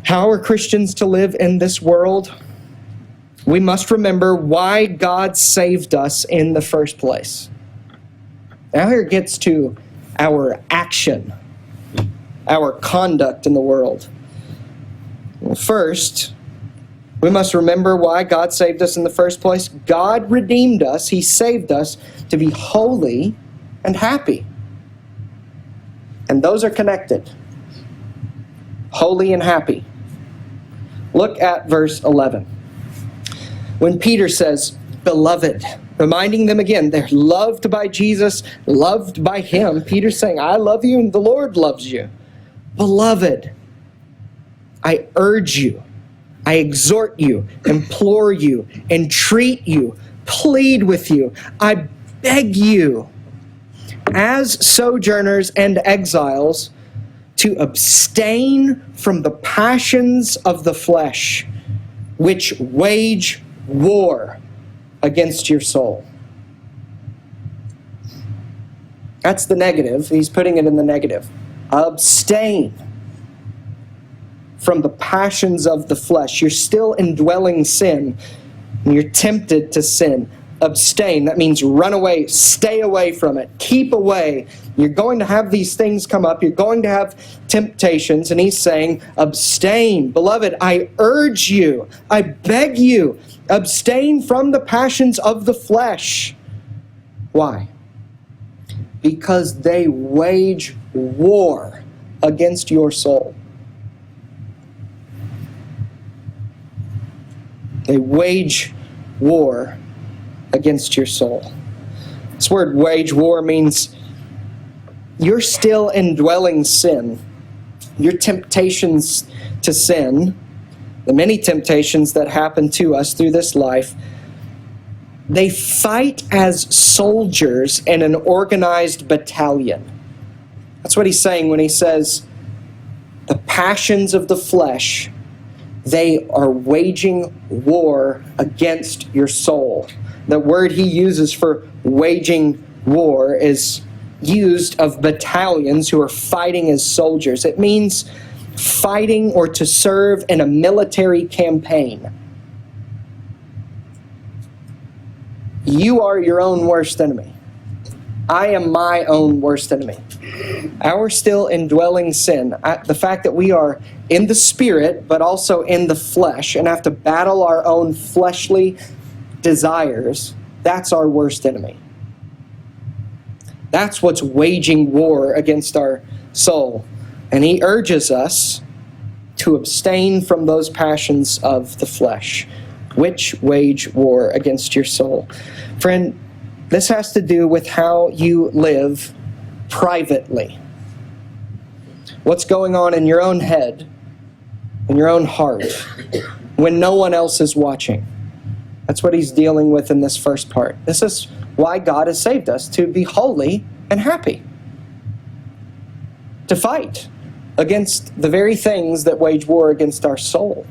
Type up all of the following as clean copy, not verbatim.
How are Christians to live in this world? We must remember why God saved us in the first place. Now here it gets to our action, our conduct in the world. Well, first, we must remember why God saved us in the first place. God redeemed us. He saved us to be holy and happy. And those are connected. Holy and happy. Look at verse 11. When Peter says, beloved, reminding them again, they're loved by Jesus, loved by Him. Peter's saying, I love you and the Lord loves you. Beloved, I urge you, I exhort you, implore you, entreat you, plead with you, I beg you, as sojourners and exiles, to abstain from the passions of the flesh, which wage war against your soul. That's the negative. He's putting it in the negative. Abstain from the passions of the flesh. You're still indwelling sin, and you're tempted to sin. Abstain. That means run away, stay away from it, keep away. You're going to have these things come up. You're going to have temptations. And he's saying, abstain. Beloved, I urge you, I beg you, abstain from the passions of the flesh. Why? Because they wage war against your soul. They wage war against your soul. This word wage war means you're still indwelling sin. Your temptations to sin, the many temptations that happen to us through this life, they fight as soldiers in an organized battalion. That's what he's saying when he says, the passions of the flesh, they are waging war against your soul. The word he uses for waging war is used of battalions who are fighting as soldiers. It means fighting or to serve in a military campaign. You are your own worst enemy. I am my own worst enemy. Our still indwelling sin, the fact that we are in the spirit but also in the flesh and have to battle our own fleshly desires, that's our worst enemy. That's what's waging war against our soul. And he urges us to abstain from those passions of the flesh, which wage war against your soul. Friend, this has to do with how you live privately. What's going on in your own head, in your own heart, when no one else is watching. That's what he's dealing with in this first part. This is why God has saved us, to be holy and happy. To fight against the very things that wage war against our soul.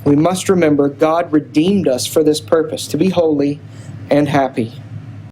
We must remember God redeemed us for this purpose, to be holy and happy.